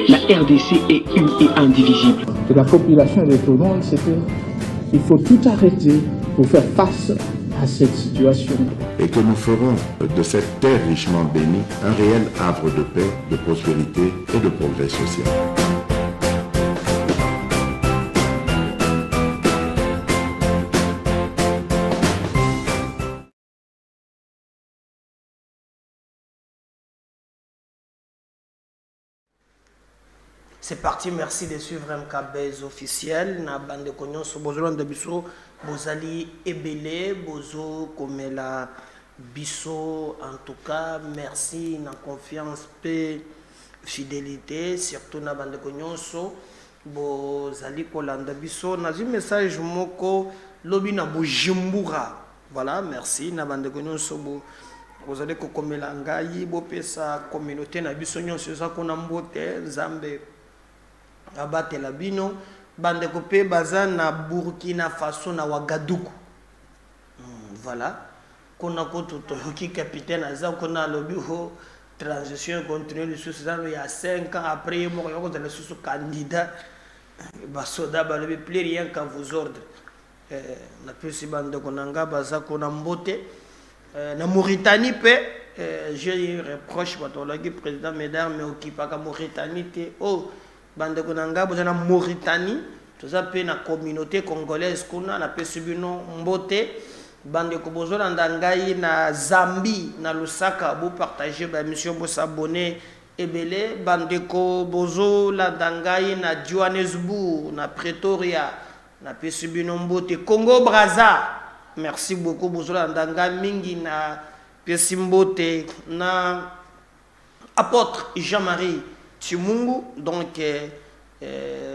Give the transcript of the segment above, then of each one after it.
La RDC est une et indivisible. Et la population de tout le monde, c'est qu'il faut tout arrêter pour faire face à cette situation. Et que nous ferons de cette terre richement bénie un réel havre de paix, de prospérité et de progrès social. C'est parti, merci de suivre MKBase officiel. Na bande konyon so bozolo de biso bozali ebele bozo komela biso en tout cas merci na confiance pe fidélité surtout na bande konyon so bozali kolanda biso na un message moko lobi na bojimbura voilà merci na bande konyon so bozali kokomela ngai bopesa communauté na biso nyonso za kona mbote Nzambe abatela bino bande kopé baza na Burkina Faso na Ouagadougou voilà kona ko toyoki capitaine aza kona lobi ho transition continue le sous il y a 5 ans après mo ko dans le sous candidat basoda balobi plus rien qu'à vos ordres na pesi bande konanga baza kona mbote na Mauritanie pe j'ai reproche batolaki président Médard mais occupa ka Mauritanie te oh bande konanga bozana Mauritanie toza pe na communauté congolaise kuna na pe subino mbote bande ko bozola ndangai na Zambie na Lusaka bo partager ba mission bo s'abonner ebele bande ko bozola ndangai na Johannesburg na Pretoria na pe subino mbote Congo Brazza merci beaucoup bozola ndangai mingi na pe simbote na apôtre Jean-Marie Tchimungu, donc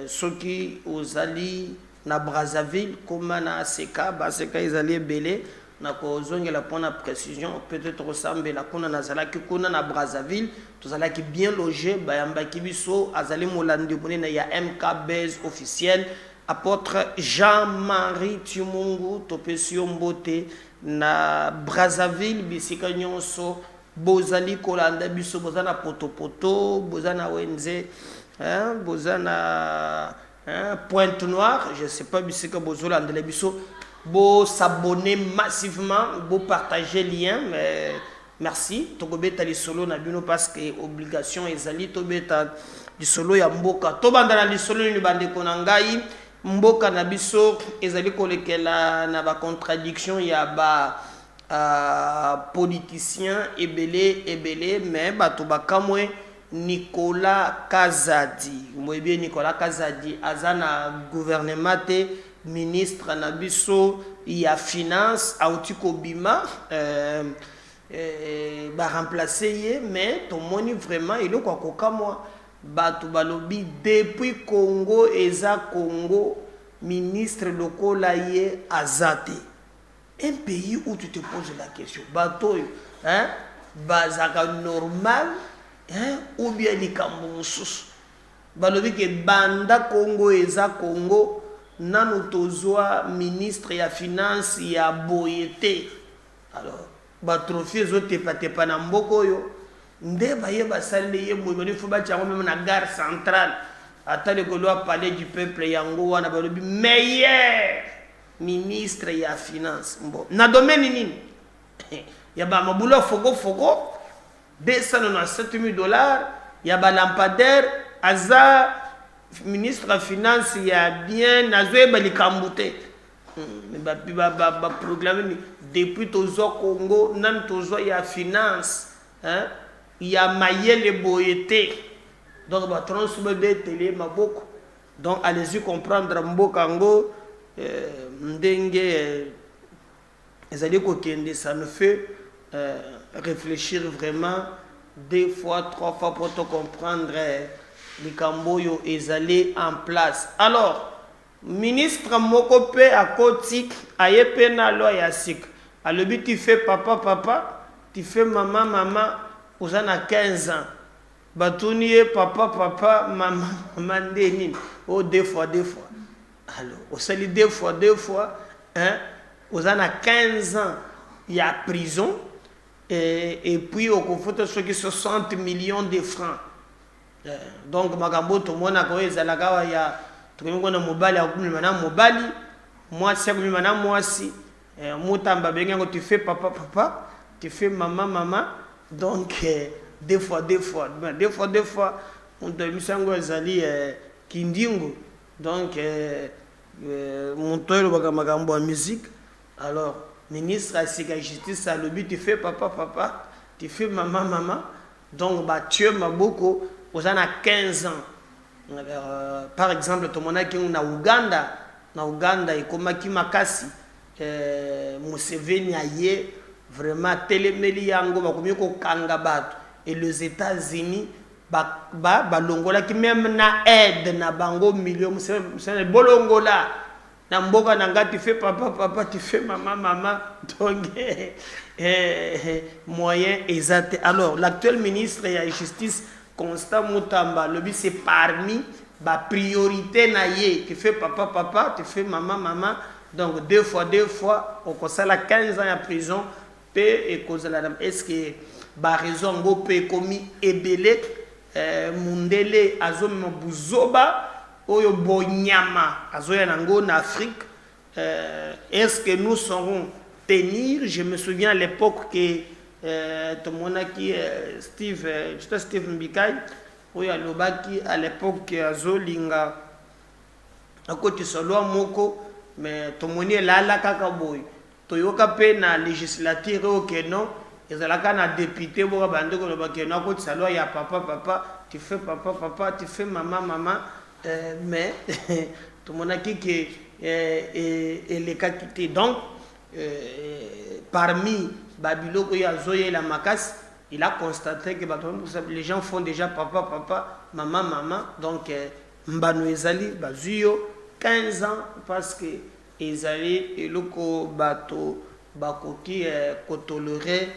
ceux qui aux alliés na Brazzaville, comme na Seka, Baseka ils allaient belé, na kozonge la pour la précision, peut-être ressemble la kona na zala qui kona na Brazzaville, tous allés qui bien logé, bayamba kibiso, azali molande mone na ya MKBase officiel, apôtre Jean-Marie Tchimungu, topesio mbote na Brazzaville, bisika nyonso. Bozali kolanda biso bozana poto bozana wenze bozana Pointe Noire je sais pas bisika bozolanda biso bo s'abonner massivement bo partager lien mais merci tokobeta li solo na bino parce que obligation ezali tobeta li solo ya mboka to banda na li solo ni bande konangai mboka na biso ezali kolekela na ba contradiction ya ba politicien ebele mais bato bakamwe Nicolas Kazadi bien Nicolas Kazadi azana gouvernement te ministre na biso ya finance autiko bima ba remplacer ye mais to moni vraiment il ko kokamwa bato balobi depuis Congo eza Congo ministre lokola ye azate. Un pays où tu te poses la question, bateau, hein, bazaka normal, hein, ou bien les Cambonsus. Balobi que banda Congo eza Congo, nano tozoa ministre ya finance ya boyete. Alors, batrophie zote patepa na mboko yo, nde baye basale ye moyoni fuba tchango même na gare centrale. Atale ko loi palais du peuple yango wana balobi meilleur ministre ya finance bon na domaine nini ya ba mabula fogo $297,000 ya ba lampadaire aza ministre ya finance ya bien nazoe ba likambute ba programme depuis tozo Congo nan tozo ya finance hein ya mayele boyete donc ba transmettre télé maboko donc allez-y comprendre mbokango ndenge ezali kokende ça me fait réfléchir vraiment 2 fois 3 fois pour te comprendre les camboyo ezali en place. Alors ministre mokope à kotik ayepe na loi ya sik alobi tu fais papa tu fais maman uzana 15 ans batuniye papa maman ndeni oh 2 fois alors au sali 2 fois hein uzana 15 ans il y a prison et puis au confronte ceux qui 60 millions de francs Donc makambo to mona ko ezalaka ya tuko na mobali akumima na mobali moi c'est akumima na moi si mutamba benga tu fais papa tu fais maman donc des fois on te misango ezali kindingo donc mon toyo baka makambo en musique alors ministre à la justice a le but tu fais papa tu fais maman donc bah tu m'as beaucoup aux ans à 15 ans par exemple tout monde qui na Uganda et comme qui makasi Museveni aye vraiment telemeli yango bakomi ko kanga bato et les États-Unis ba longola qui même na aide na bango million c'est bolongola na mboka nanga tu fais papa tu fais maman donc moyen exact. Alors l'actuel ministre de la justice Constant Mutamba le but c'est parmi ba priorité na ye tu fais papa tu fais maman donc deux fois on constate la 15 ans en prison et cause la dame est-ce que ba raison go pe commis ebele mundele azom buzoba oyo bonyama azoya nango en Afrique est-ce que nous saurons tenir? Je me souviens à l'époque que tout le monde qui Steve Mbikai oyo alobaki à l'époque azolinga akoti solo moko mais tout le monde là kaka boy toyoka pe na législature au non ezalaka na député boka bande ko loba ke na ko tsalo ya papa tu fais papa tu fais maman mais tout le monde qui et les cas quitté donc parmi Babyloko ya zoye la makas il a constaté que les gens font déjà papa maman donc mbano ezali bazuyo 15 ans parce que ezali eloko bato bakoki kotolérer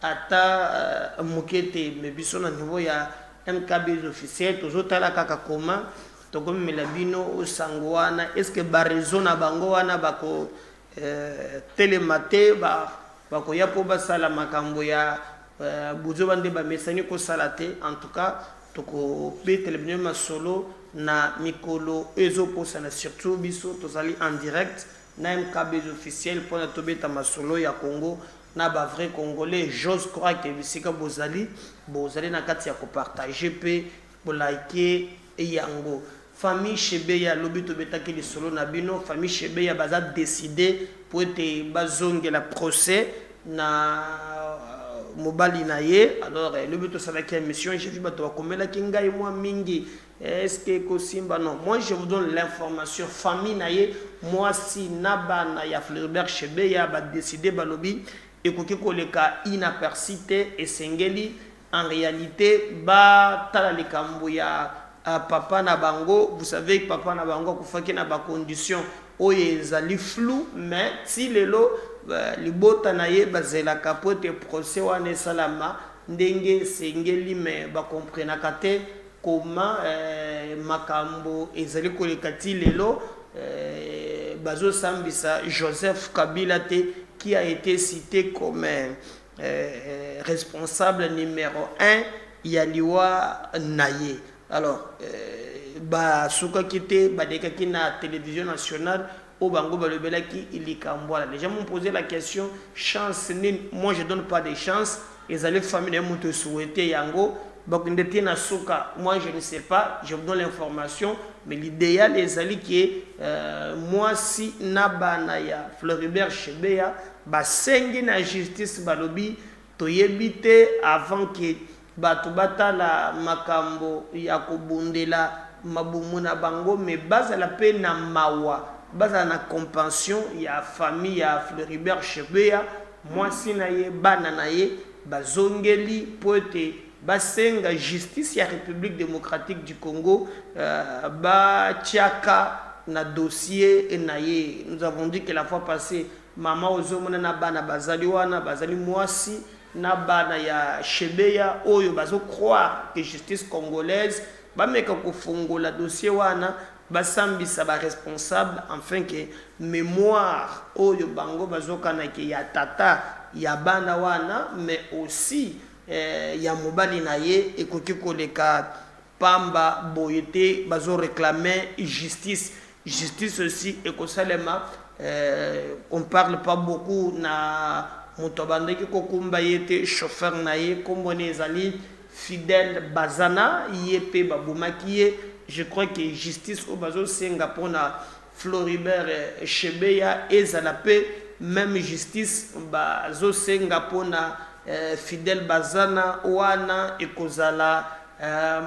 ata mokete mais biso na niveau ya MKB officiel tozotala kaka comment tokomela bino osangwana est-ce que ba raison na bango wana bako telemate bako ya po basala makambo ya buzo bande ba mesani ko salate en tout cas toko pe télévision masolo na mikolo ezo posana surtout biso tozali en direct na MKB officiel pour na tobeta masolo ya Congo na ba vrai congolais j'ose croire que bisika bozali na kati ya ko partager pe bo liker et yango famille Chebeya lobi tobeta ke lisolo na bino famille Chebeya baza décider pour être bazonge la procès na mobali na ye alors le but ça la mission j'ai vu bato bakomela kinga et moi mingi est-ce que kosimba non moi je vous donne l'information famille na ye moi si nabana ya Floribert Chebeya ba décider balobi ekoki koleka inapercité et sengeli en réalité ba tala likambo ya papa na bango vous savez que papa na bango kufaki na ba condition oye ezali flou mais si lelo libota na ye bazela capote procès wana salama ndenge sengeli mais ba comprendre kate comment makambo ezali koleka ti lelo bazo sambisa Joseph Kabila te qui a été cité comme responsable numéro 1 yaliwa naye. Alors ba suka kité ba deka ki na télévision nationale au bango ba lebela ki ilikambola. Les gens m'ont posé la question chance ni moi je donne pas de chance les allez famille m'ont te souhaité yango ba kundete na suka moi je ne sais pas je vous donne l'information mais l'idéal est ali qui moi si nabana ya Floribert Chebeya ba sengi na justice balobi to yebite avant que bato batala makambo ya kobundela mabumu na bango mais bazala pe na mawa bazala na compassion ya famille ya Floribert Chebeya moi si na ye bana na ye bazongeli poete basenga justice ya République démocratique du Congo ba tiaka na dossier na ye. Nous avons dit que la fois passée maman ozomona na bana bazali wana bazali mwasi na bana ya Chebeya oyo bazo croire que justice congolaise ba meka ko fongola dossier wana basambisa ba responsable afin que mémoire oyo bango bazokana ke ya tata ya bana wana mais aussi ya mobali na ye ekoki koleka pamba boyete bazo réclamer justice aussi et que salema on parle pas beaucoup na motobande ki kokumba yete chauffeur naie comme on ezali Fidèle Bazana yepé babumaki je crois que justice au bazo Singapour na Floribert Chebeya ezalape même justice bazo Singapour na Fidèle Bazana wana ekozala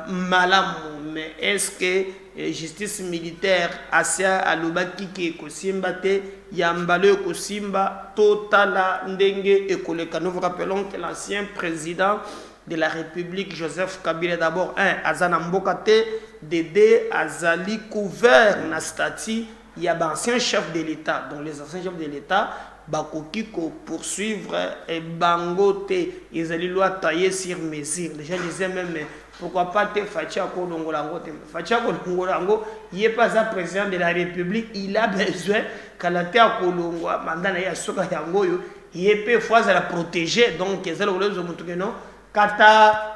malamu. Mais est-ce que justice militaire asia alobaki ke kosimba te yambalo kosimba totala ndenge ekoleka? Nous vous rappelons que l'ancien président de la République Joseph Kabila d'abord azana mbokate Dédé azali couvert na stati ya ancien chef de l'État. Donc les anciens chefs de l'État bakoki ko poursuivre et bangote ezali loi taillée sur mesure. Les gens disaient même pourquoi pas te Fatia Kolongolango te Fatia Kolongolango il est pas un président de la République, il a besoin kalate a Kolongo mandana ya soka yango yo il peut fois à la protéger. Donc ezali lozo mutuke non kata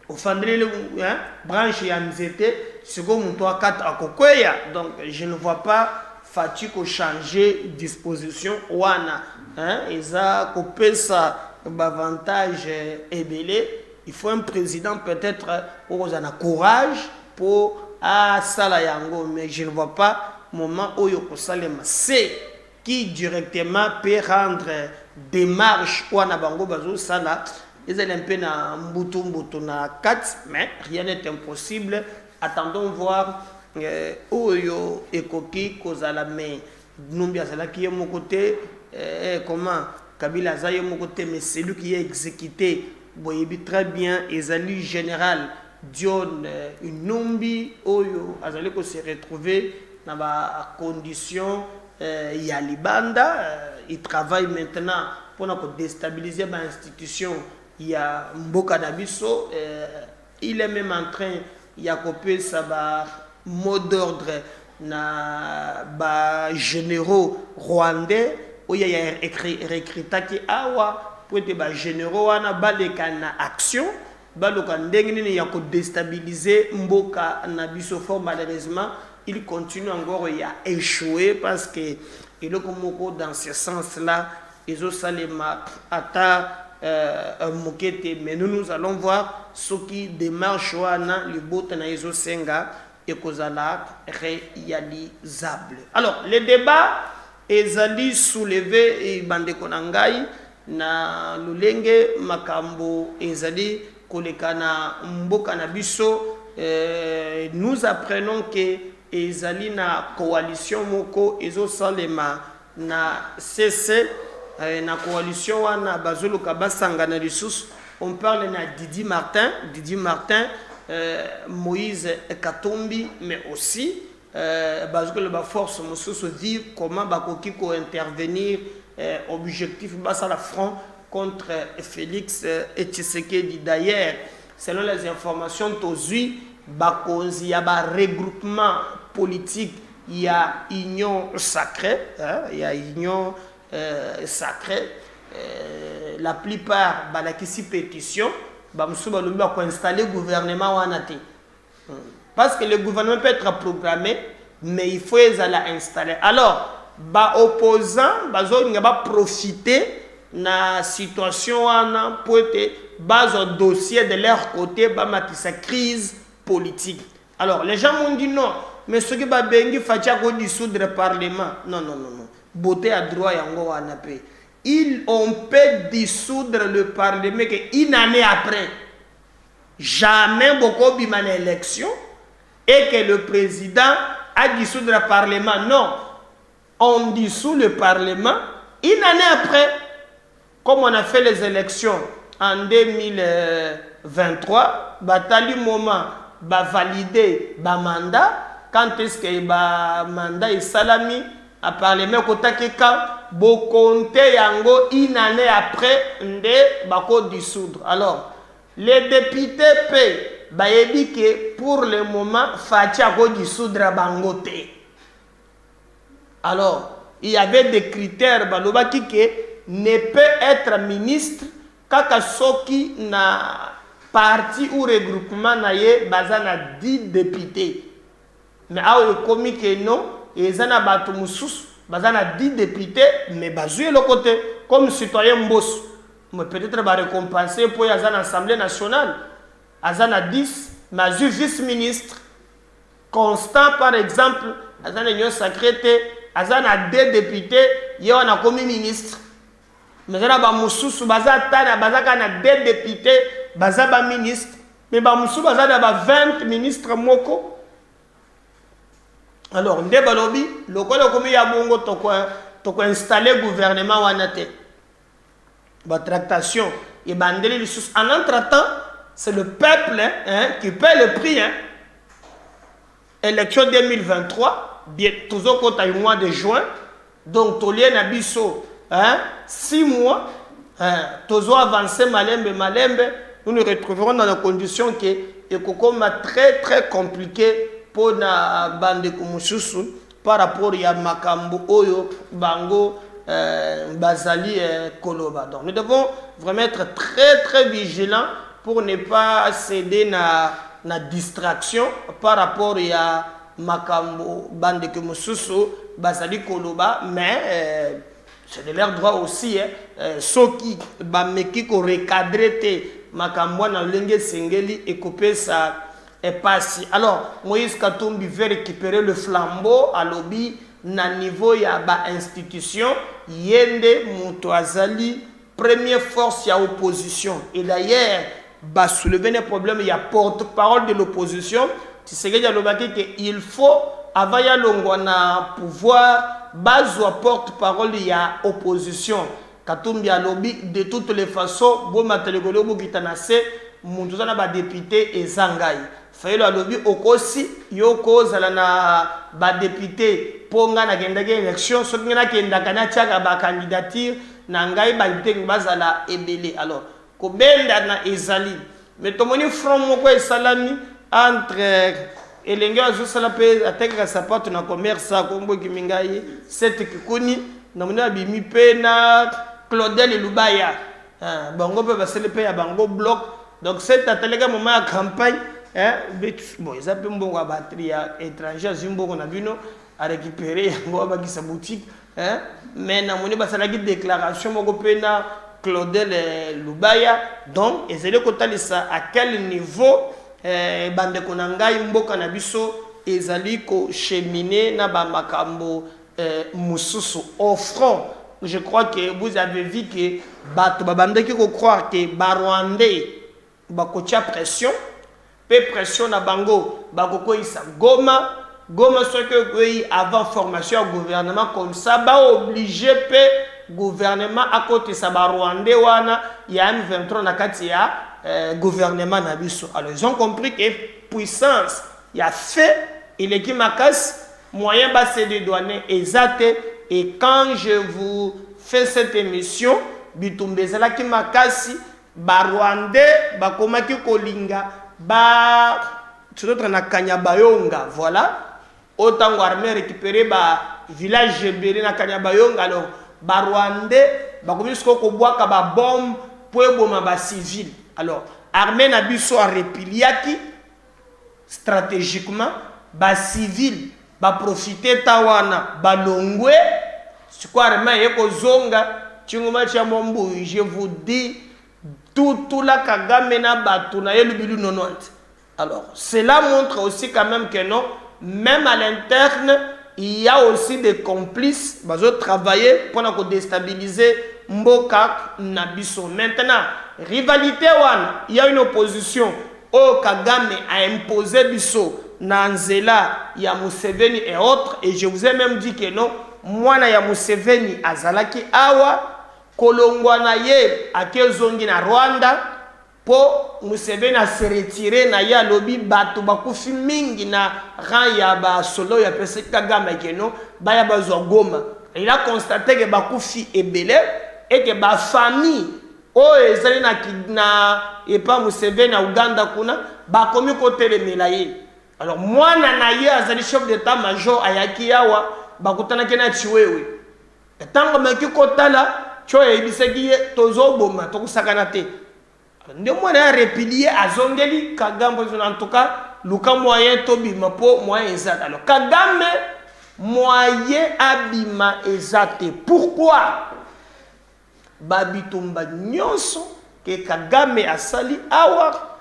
ofandele branche ya nzete siko muto akata akokweya. Donc je ne vois pas Fatiko changer disposition wana eza kopesa avantage ebele. Il faut un président peut-être où on a courage pour sala yango, mais je ne vois pas moment où yoko salema c'est qui directement peut rendre démarche ou na bango bazo sala. Ils ont un peu na mbutu na 4, mais rien n'est impossible. Attendons voir oyo ekoki kozala mais Numbi Azala qui est mon côté comment Kabila Zaye mon côté, mais c'est lui qui est exécuté. Boyebi très bien ezali général Dion Numbi oyo azali ko se retrouver dans ba condition ya libanda. Il travaille maintenant pour déstabiliser ba institution ya mboka na biso. Il est même en train ya copier sa ba mot d'ordre na ba généraux rwandais oyo ya recruta ki awa pour être ba généraux wana baleka na action baloka ndenge nini ya ko déstabiliser mboka na biso. Fort malheureusement il continue encore à échouer parce que il est comme dans ce sens là ils ont salema ata mokete. Mais nous allons voir ce qui démarche wana le bota na izo senga et kozala réalisable. Alors les débats ezali soulevé et bande konangai na lulenge makambo ezali kolekana mboka na biso. Nous apprenons que ezali na coalition moko ezo salema na CC na coalition wana bazoluka basangana lisusu. On parle na Didi Martin, Moïse Katumbi, mais aussi parce que la force se dit comment bakoki ko intervenir objectif bas à la front contre Félix et Tshisekedi. D'ailleurs, selon les informations tozui bakonzi ya ba regroupement politique, il y a union sacrée, il y a union sacrée. La plupart balakisi pétition bamsu balombi ko installer gouvernement wanate. Parce que le gouvernement peut être programmé, mais il faut les installer. Alors, ba opposants bazo ngaba profiter na situation wana pour être bas dossier de leur côté ba matisa crise politique. Alors, les gens m'ont dit non, mais ce qui ba bengi facha ko dissoudre le parlement. Non. Beauté à droit yango wana pe. On peut dissoudre le parlement qu'une année après. Jamais beaucoup bima élection et que le président a dissous le parlement. Non, on dissout le parlement une année après, comme on a fait les élections en 2023, batali moment ba valider ba mandat. Quand est-ce que ba mandat est salami à parlement kotakeka bo compter yango une année après nde bako dissoudre. Alors les députés paient bayebi que pour le moment fatia ko dissoudre bangote. Alors il y avait des critères balobaki que ne peut être ministre kaka soki na parti ou regroupement naye bazana 10 députés. Mais awo ekomi que non, ezana batu mususu bazana 10 députés mais bazoué le côté comme citoyen mbosso. Mais peut-être va récompenser pour yazana assemblée nationale. Azana 10, mais vice-ministre Constant par exemple, azana union secrétaire, azana 2 députés, yona comme ministre. Mais il y a des députés, des ministres, mais il y a 20 ministres. Alors, on a installé le gouvernement. La tractation. En entre-temps, c'est le peuple qui paie le prix. Élection 2023, toujours au mois de juin. Donc, Tolien Abisso. 6 mois, toujours avancé malembe, nous nous retrouverons dans la condition que c'est très compliqué pour la bande de par rapport à Makambo, Oyo, Bango, Bazali et Koloba. Donc nous devons vraiment être très vigilants pour ne pas céder à la distraction par rapport à Makambo, bande de Bazali, Koloba, mais c'est de leur droit aussi, ceux qui ont recadré Makambo na Lenge Sengeli et coupé ça est passé. Alors, Moïse Katumbi veut récupérer le flambeau à lobby na niveau ya ba institution yende Moutouazali première force ya opposition et d'ailleurs ba soulever des problèmes il y a porte-parole de l'opposition tu sais que il faut avant ya longwana pouvoir Bazwa porte-parole, il y a opposition. Katumbi a lobby de toutes les façons. Bon matelegolo bo kitanase, munduzana ba député et zangai. Fayelo a lobby okosi yoko zala na ba député ponga na gendage élection. Soki na kenda kana tiaka ba candidature na ngai ba député bazala ebele. Alors ko benda na ezali. Mais tomoni front moko esalami entre et les gens qui sont là, sa porte na commerce, comme Kimingaye, cette Kikuni, Namuna Bimi Pena, Claudel et Lubaya. Bango peut passer le pays à Bango Bloc. Donc, c'est à tel moment à campagne. Bon, ils appellent bon à batterie étrangère, Zimbo, on a vu nous, à récupérer, on va sa boutique. Mais Namuna Basala déclaration, Mongo Pena, Claudel et Lubaya. Donc, et c'est le côté ça, à quel niveau bande konangai mboka na biso ezali ko cheminer na ba makambo mususu au front. Je crois que vous avez vu que bato babande ki ko croire que ba rwandais ba ko tia pression pe pression na bango ba ko ko isa goma ce que avant formation au gouvernement comme ça ba obligé pe gouvernement à côté ça ba rwandais wana ya M23 na kati ya gouvernement Nabiso. Alors ils ont compris que puissance, il y a fait, il est qui m'a casse, moyen basse de douane exact. Et quand je vous fais cette émission, Bitumbezala qui m'a casse, Barwande, Bakomaki Kolinga, Ba, tout autre na Kanyabayonga, voilà. Autant armée récupéré ba village Jebere na Kanyabayonga. Alors Barwande, Bakomisko Koboaka ba bombe pour bomba ba civil. Alors, armée Nabiso a repiliaki stratégiquement, ba civil, ba profiter tawana, ba longwe, c'est quoi armée yeko zonga, chingoma chamombu, je vous dis, tout la Kagame na batuna yelu bilu 90. Alors, cela montre aussi quand même que non, même à l'interne, il y a aussi des complices, bah, travailler pour déstabiliser Mboka Nabiso. Maintenant, rivalité wana, il y a une opposition. Oh Kagame a imposé Biso, Nanzela, ya Museveni et autres. Et je vous ai même dit que non, moi na ya Museveni azalaki awa, kolongwana ye akezongi na Rwanda, po Museveni a se retiré na ya lobby batu bakufi mingi na ran ya ba solo ya pese Kagame que non, ba ya bazwa Goma. Il a constaté que bakufi ebele et que ba famille oh ezali na et pas Museveni na Uganda kuna ba komi kote le melaye. Alors moi na ye azali chef d'état major ayaki yawa bakutana kena chiwewe. Tango meki kotala cho ebiseki tozo boma tokusakana te. nde mwana a replié à Zongeli Kagame en tout cas luka moyen to bima po moyen exact. Alors Kagame moyen abima exact. Pourquoi babitumba nyonso que Kagame asali awa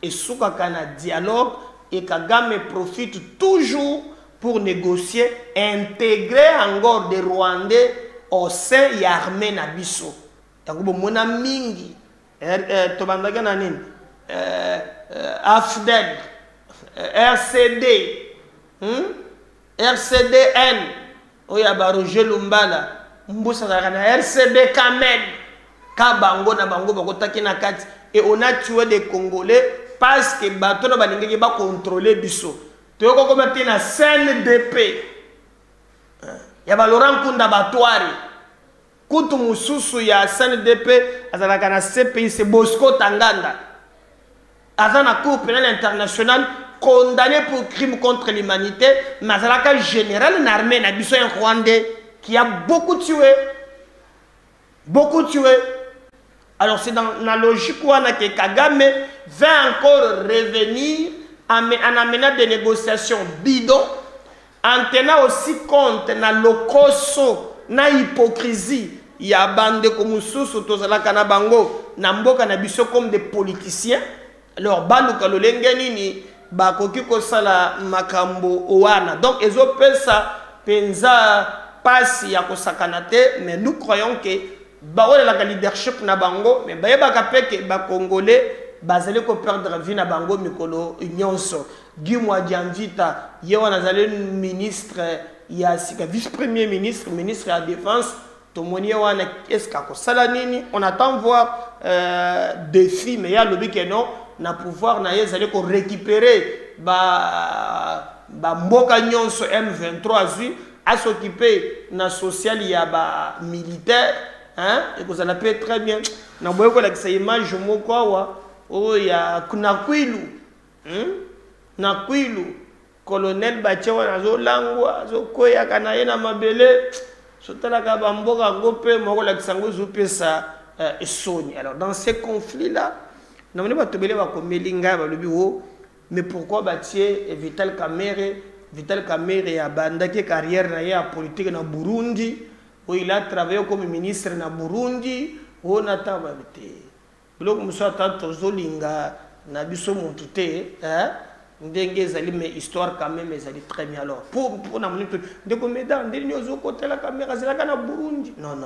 et souka kana dialogue et Kagame profite toujours pour négocier, intégrer encore des Rwandais au sein de l'armée Nabiso. Yakubo mona mingi tobandaga na nini AFDEL RCD RCDN oya ba Roger Lumbala mbusa na RCD Kamel kabango na bango bakotaki na kati et on a tué des Congolais parce que bato na balingaki ba contrôler biso toyoko komati na CNDP ya ba Laurent Kunda Batwari kutu mususu ya CNDP azalaka na CPI c'est Bosco Tanganda azana Cour pénale internationale condamné pour crime contre l'humanité mais azalaka général na armée na biso un Rwandais qui a beaucoup tué. Alors c'est dans la logique où que Kagame va encore revenir en amenant des négociations bidons, en tenant aussi compte de l'okoso, na hypocrisie. Il y a bande comme Soussou, Tozala Kanabango, Namboka Nabiso comme des politiciens. Alors, Baluka Lolengenini, Bakoki Kosala Makambo Oana. Donc, ils ont fait ça, Penza, Passi, Yakosakanate, mais nous croyons que la leadership na bango mais bayeba peke ba congolais bazali ko perdre vie na bango mikolo nyonso Gimwa Dianvita yewa nazali ministre ya sika vice-premier ministre de la défense tomoni wana est-ce ko sala nini on attend voir défi mais ya lobi que non na pouvoir na yezali ko récupérer ba mboka nyonso M23 zui à s'occuper na social ya ba militaire. Hein? Et que ça l'appelle très bien. Na boyoko la kisa image moko wa o ya Nakwilu. Nakwilu colonel Bachewa nazo langwa zo koya kana yena mabele sotala ka bamboka ngope moko la kisa ngo zupesa esoni. Alors dans ces conflits là, na moni batobele ba komelinga ba lobi wo mais pourquoi Batie et Vital Kamerhe ya bandaki carrière na ya politique na Burundi. Où il a travaillé comme ministre na Burundi, on a travaillé. Donc, nous sommes Zolinga, Nabiso Montouté, Ndenge Zali, mais histoire quand même, Zali très bien. Alors, pour la minute, de combien de côté la caméra, c'est la Ghana Burundi. Non.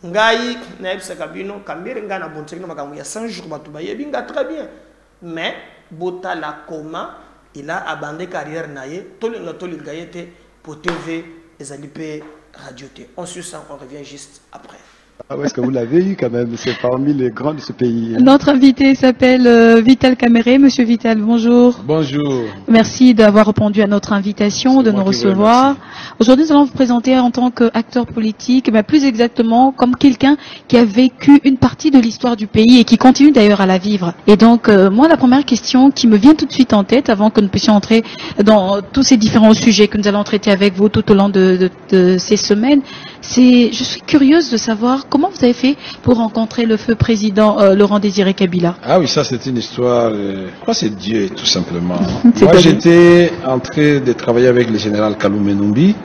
Ngai, Naib Sakabino, Kamir, Ngana Bontekno, il y a 5 jours, Batubaye, très bien. Mais, Bota la coma, il a abandonné carrière naïe, Tolingaïete, pour TV, les alipés. Radio T. On se sent, on revient juste après. Ah ouais, est-ce que vous l'avez eu quand même? C'est parmi les grands de ce pays. Notre invité s'appelle Vital Kamerhe. Monsieur Vital, bonjour. Bonjour. Merci d'avoir répondu à notre invitation, de nous recevoir. Aujourd'hui, nous allons vous présenter en tant qu'acteur politique, mais plus exactement comme quelqu'un qui a vécu une partie de l'histoire du pays et qui continue d'ailleurs à la vivre. Et donc, moi, la première question qui me vient tout de suite en tête, avant que nous puissions entrer dans tous ces différents sujets que nous allons traiter avec vous tout au long de ces semaines, c'est, je suis curieuse de savoir comment vous avez fait pour rencontrer le feu président Laurent Désiré Kabila. Ah oui, ça c'est une histoire, je crois que c'est Dieu tout simplement. Moi j'étais en train de travailler avec le général Kalume Numbi.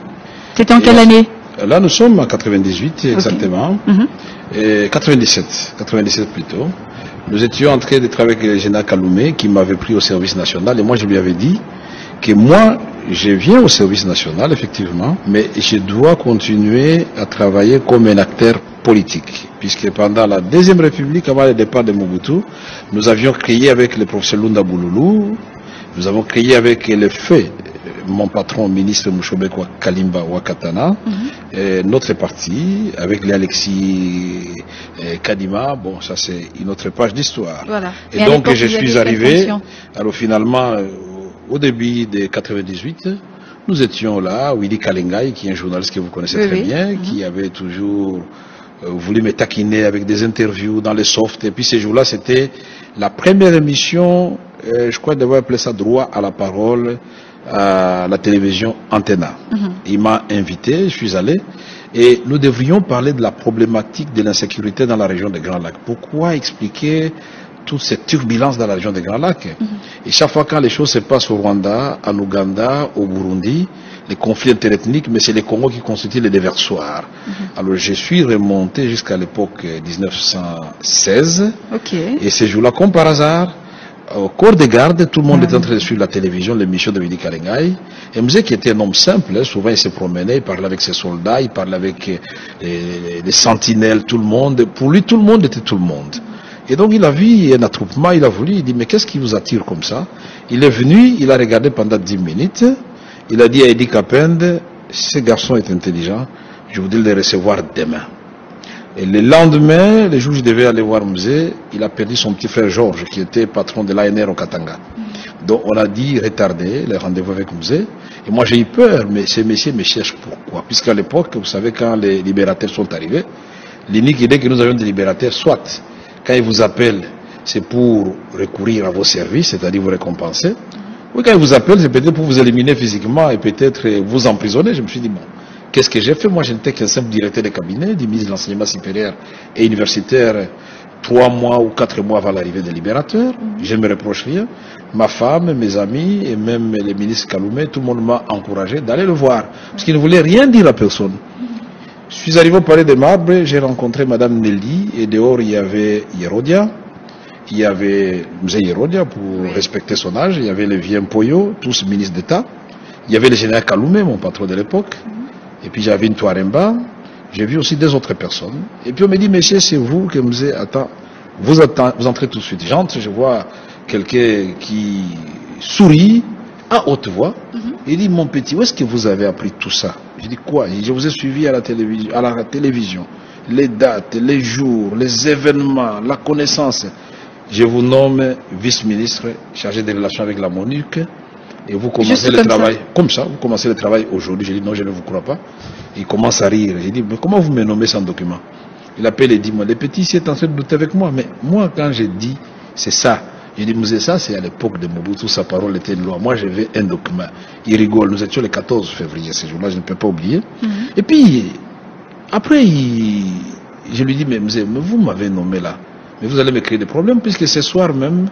C'était en quelle année? Là nous sommes en 98 exactement, et 97 plutôt. Nous étions en train de travailler avec le général Kalume qui m'avait pris au service national et moi je lui avais dit que moi, je viens au service national, effectivement, mais je dois continuer à travailler comme un acteur politique. Puisque pendant la Deuxième République, avant le départ de Mobutu, nous avions créé avec le professeur Lunda Boululu, nous avons créé avec le fait, mon patron, ministre Mouchobekwa Kalimba Wakatana, notre parti, avec l'Alexis Kadima, bon, ça c'est une autre page d'histoire. Voilà. Et donc je suis arrivé, alors finalement, au début de 98, nous étions là, Willy Kalengai, qui est un journaliste que vous connaissez très bien, qui avait toujours voulu me taquiner avec des interviews dans les softs. Et puis ces jours-là, c'était la première émission, je crois d'avoir appelé ça droit à la parole, à la télévision Antenna. Il m'a invité, je suis allé, et nous devrions parler de la problématique de l'insécurité dans la région des Grands Lacs. Pourquoi expliquer toute cette turbulence dans la région des Grands Lacs? Et chaque fois quand les choses se passent au Rwanda, en Ouganda, au Burundi, les conflits interethniques, mais c'est les Congos qui constituent les déversoirs. Alors je suis remonté jusqu'à l'époque 1916, et ces jours-là, comme par hasard, au corps des gardes, tout le monde était en train de suivre la télévision, l'émission de Willy Kalengai. Et Mzee, qui était un homme simple, souvent il se promenait, il parlait avec ses soldats, il parlait avec les sentinelles, tout le monde. Pour lui, tout le monde était tout le monde. Et donc il a vu un attroupement, il a voulu, il dit, mais qu'est-ce qui vous attire comme ça? Il est venu, il a regardé pendant 10 minutes, il a dit à Eddie Kapende, ce garçon est intelligent, je voudrais le recevoir demain. Et le lendemain, le jour où je devais aller voir Mzee, il a perdu son petit frère Georges, qui était patron de l'ANR au Katanga. Donc on a dit retarder le rendez-vous avec Mzee. Et moi j'ai eu peur, mais ces messieurs me cherchent pourquoi? Puisqu'à l'époque, vous savez, quand les libérateurs sont arrivés, l'unique idée que nous avions des libérateurs, soit quand ils vous appellent, c'est pour recourir à vos services, c'est-à-dire vous récompenser. Oui, quand ils vous appellent, c'est peut-être pour vous éliminer physiquement et peut-être vous emprisonner. Je me suis dit, bon, qu'est-ce que j'ai fait? Moi, je n'étais qu'un simple directeur de cabinet du ministre de l'enseignement supérieur et universitaire 3 mois ou 4 mois avant l'arrivée des libérateurs. Je ne me reproche rien. Ma femme, mes amis et même le ministre Kaloumé, tout le monde m'a encouragé d'aller le voir. Parce qu'il ne voulait rien dire à personne. Je suis arrivé au palais des Marbres, j'ai rencontré Madame Nelly et dehors il y avait Yerodia. Il y avait Mzee Yerodia pour respecter son âge. Il y avait le vieux Mpoyo, tous ministres d'État. Il y avait le général Kaloumé, mon patron de l'époque. Et puis j'avais une Touaremba. J'ai vu aussi 2 autres personnes. Et puis on me dit, monsieur, c'est vous que Mzee attend. Vous entrez tout de suite. J'entre, je vois quelqu'un qui sourit à haute voix. Il dit, mon petit, où est-ce que vous avez appris tout ça? Je dis, quoi? Je vous ai suivi à la télévision. Les dates, les jours, les événements, la connaissance. Je vous nomme vice-ministre chargé des relations avec la MONUC. Et vous commencez le travail comme ça. Vous commencez le travail aujourd'hui. Je dis, non, je ne vous crois pas. Il commence à rire. J'ai dit, mais comment vous me nommez sans document? Il appelle et dit, moi, les petits ici est en train de douter avec moi. Mais moi, quand j'ai dit, c'est ça. J'ai dit, Mzee, ça, c'est à l'époque de Mobutu, sa parole était une loi. Moi, j'avais un document. Il rigole. Nous étions le 14 février, ce jour-là, je ne peux pas oublier. Et puis, après, je lui dis, mais Mzee, vous m'avez nommé là. Mais vous allez me créer des problèmes, puisque ce soir même,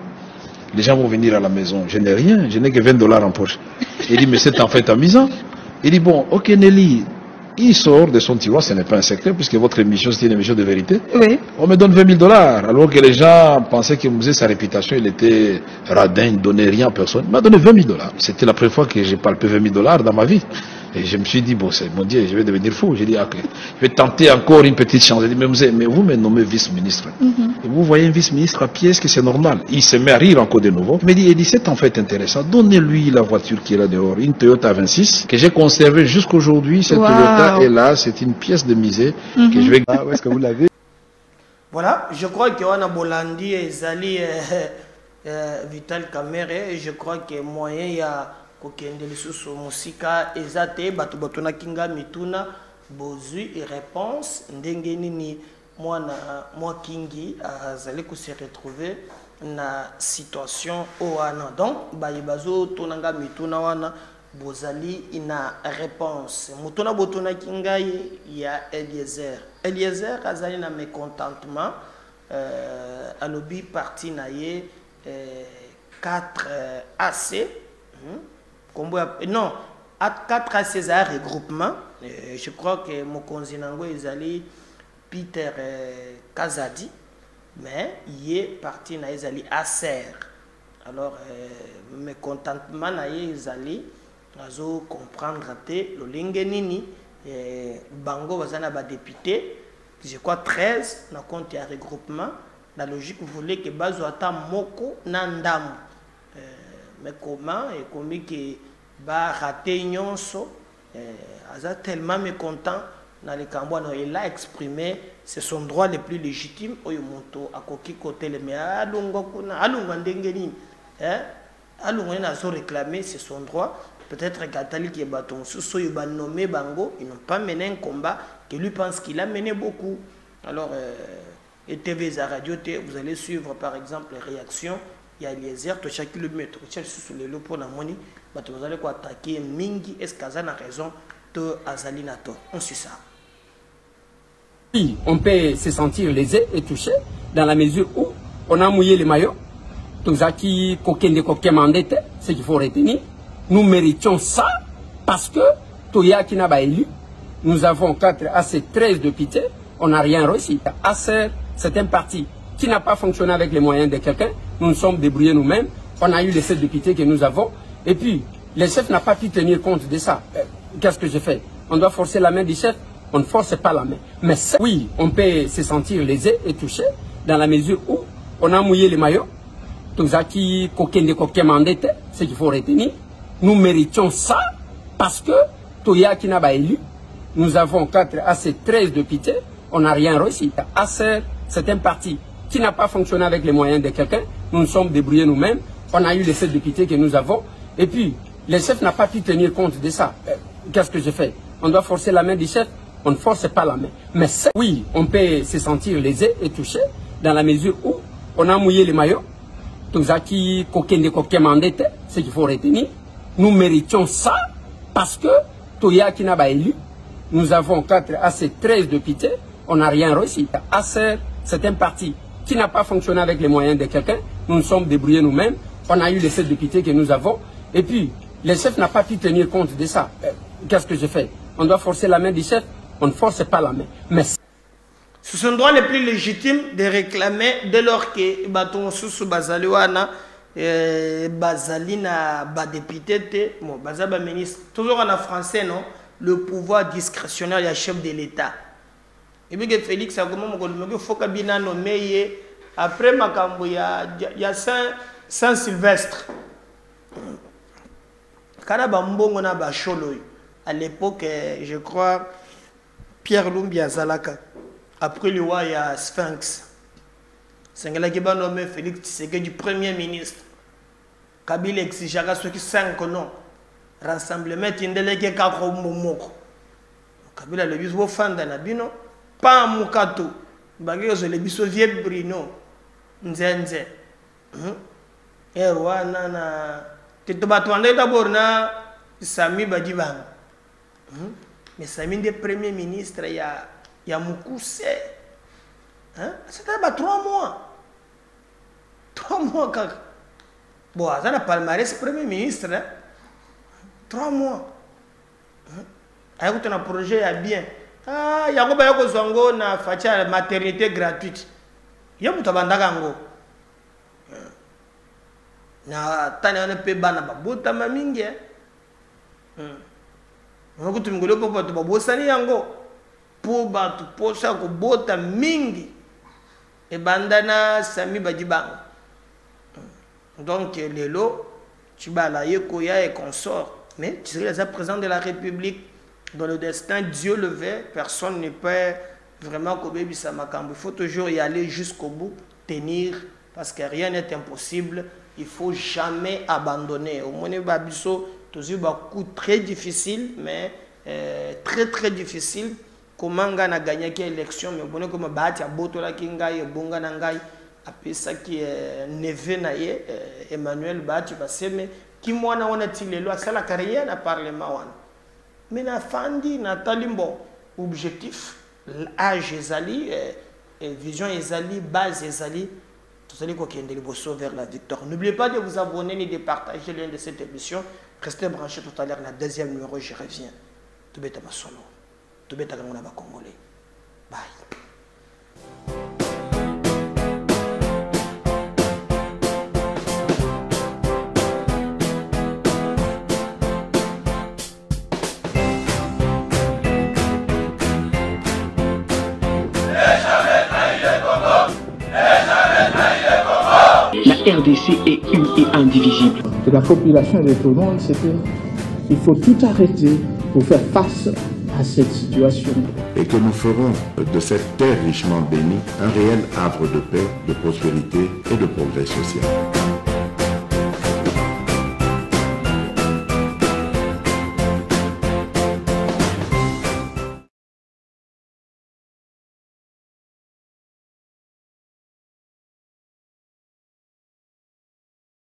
les gens vont venir à la maison. Je n'ai rien, je n'ai que $20 en poche. Il dit, mais c'est en fait amusant. Il dit, bon, ok Nelly, il sort de son tiroir, ce n'est pas un secret, puisque votre émission, c'était une émission de vérité. Oui. On me donne $20, alors que les gens pensaient que Mzee, sa réputation, il était radin, il ne donnait rien à personne. Il m'a donné $20. C'était la première fois que j'ai palpé $20 dans ma vie. Et je me suis dit, bon, c'est mon Dieu, je vais devenir fou. J'ai dit, ok, je vais tenter encore une petite chance. J'ai dit, mais vous me nommez vice-ministre. Et vous voyez un vice-ministre à pied, est-ce que c'est normal? Il se met à rire encore de nouveau. Il me dit, c'est en fait intéressant. Donnez-lui la voiture qui est là dehors, une Toyota 26, que j'ai conservée jusqu'aujourd'hui. Cette Toyota est là, c'est une pièce de musée que je vais... Ah, où est-ce que vous l'avez? Voilà, je crois qu'il y a un Bolandi et Zali Vital Kamere, et je crois qu'il y a moyen, il y a kokende lisusu musika ezate bato batona kinga mituna bozui et réponse ndenge nini moi kingi azali ko se retrouver na situation oana. Donc bazo tonanga mituna wana bozali ina réponse mutona botona kinga ya Eliezer azali na mécontentement alobi parti na ye 4 AC. Non, à 4 à 16 regroupement. Je crois que mon consinango est Peter Kazadi, mais il est parti na ezali Acer. Alors, mes contentement na ezali, nazo comprendre te le lingenini bango bazana ba député, je crois 13 na compte ya regroupement. La logique voulait que bazo ata moko na ndamu. Mais comment et comment que ba raté nyonso aza tellement mécontent dans les Cambouans, il a exprimé c'est son droit le plus légitime oyo moto akoki côté le mais alungo kuna alungo ndengeni alungo na so réclamer c'est son droit. Peut-être Katali qui est bâton sous soyo ba nommé bango, ils n'ont pas mené un combat que lui pense qu'il a mené beaucoup. Alors, et TV et radio, vous allez suivre par exemple les réactions. Il y a les airs, chaque kilomètre, sur le lot pour la monnaie. Vous allez attaquer Mingi, est-ce qu'Azan a raison de Azalinato? On suit ça. Oui, on peut se sentir lésé et touché dans la mesure où on a mouillé les maillots. Tout ça qui mandate, ce qu'il faut retenir. Nous méritions ça parce que Toya qui n'a pas élu, nous avons 4 à 13 députés, on n'a rien réussi. ACER, c'est un parti qui n'a pas fonctionné avec les moyens de quelqu'un. Nous nous sommes débrouillés nous-mêmes. On a eu les 7 députés que nous avons. Et puis, le chef n'a pas pu tenir compte de ça. Qu'est-ce que je fais? On doit forcer la main du chef. On ne force pas la main. Mais oui, on peut se sentir lésé et touché dans la mesure où on a mouillé les maillots. Tout ça qui mandate, ce qu'il faut retenir. Nous méritions ça parce que Toya qui n'a pas élu, nous avons 4 à 13 députés, on n'a rien réussi. ACER, c'est un parti qui n'a pas fonctionné avec les moyens de quelqu'un. Nous nous sommes débrouillés nous-mêmes. On a eu les 7 députés que nous avons. Et puis, le chef n'a pas pu tenir compte de ça. Qu'est-ce que je fais? On doit forcer la main du chef. On ne force pas la main. Mais oui, on peut se sentir lésé et touché dans la mesure où on a mouillé les maillots. Tout ça qui mandate, ce qu'il faut retenir. Nous méritions ça parce que Toya qui n'a pas élu, nous avons 4 à 13 députés, on n'a rien réussi. ACER, c'est un parti qui n'a pas fonctionné avec les moyens de quelqu'un. Nous nous sommes débrouillés nous-mêmes. On a eu les 7 députés que nous avons. Et puis, le chef n'a pas pu tenir compte de ça. Qu'est-ce que je fais? On doit forcer la main du chef. On ne force pas la main. Mais ce sont le droit le plus légitime de réclamer dès lors que Baton Soussou Bazaliwana, Bazalina, Badépité, bon, Bazaba ministre, toujours en français, non? Le pouvoir discrétionnaire du chef de l'État. Et puis Félix a il faut qu'il nommé après Makambo, il y a Saint-Sylvestre. Kanabambongo na Bacholo. À l'époque, je crois, Pierre Lumbia Zalaka. Après le roi, il y a Sphinx. C'est là qui va nommer Félix Tshisekedi du Premier ministre. Kabila exigeait ceux qui 5 noms. Rassemblement, il y a des gens qui ont Kabila le bis wo fanda na bino pa mukato bagezo le biso vie brino nzenze erwana na titobatwande d'abord na Sami Badibanga mais Sami de premier ministre ya Mukuse c'était pas 3 mois 3 mois kaka bon ça na palmarès premier ministre 3 mois un projet ya bien il y a un zongo na facha maternité gratuite ya mutabandaka ngo na tana na pe bana babuta mamingi ngokuti mngolo popo to babosani yango po batu posa ko bota mingi e bandana Sami Badibanga donc lelo Tshibala yeko ya et consort mais tu serais le président de la République. Dans le destin, Dieu le veut, personne ne peut vraiment couper sa makambo. Il faut toujours y aller jusqu'au bout, tenir, parce que rien n'est impossible. Il ne faut jamais abandonner. Au moins, toujours un coup très difficile, mais très difficile. Comment on a gagné l'élection, mais bon, comme Bati a boto la kingai, bonga nangai, après ça qui est neveu naie, Emmanuel Bati, mais qui moi on a-t-il les lois, c'est la carrière na parlement. Mais na fandi na talimbo objectif âge ezali vision ezali base ezali tout allez quoi qui est vers la victoire. N'oubliez pas de vous abonner ni de partager l'un de cette émission. Restez branchés tout à l'heure dans le deuxième numéro, je reviens. Tout bête à solo. Tout bête à la Congolais. Bye. La RDC est une et indivisible. Et la population de tout le monde, c'est qu'il faut tout arrêter pour faire face à cette situation. Et que nous ferons de cette terre richement bénie un réel havre de paix, de prospérité et de progrès social.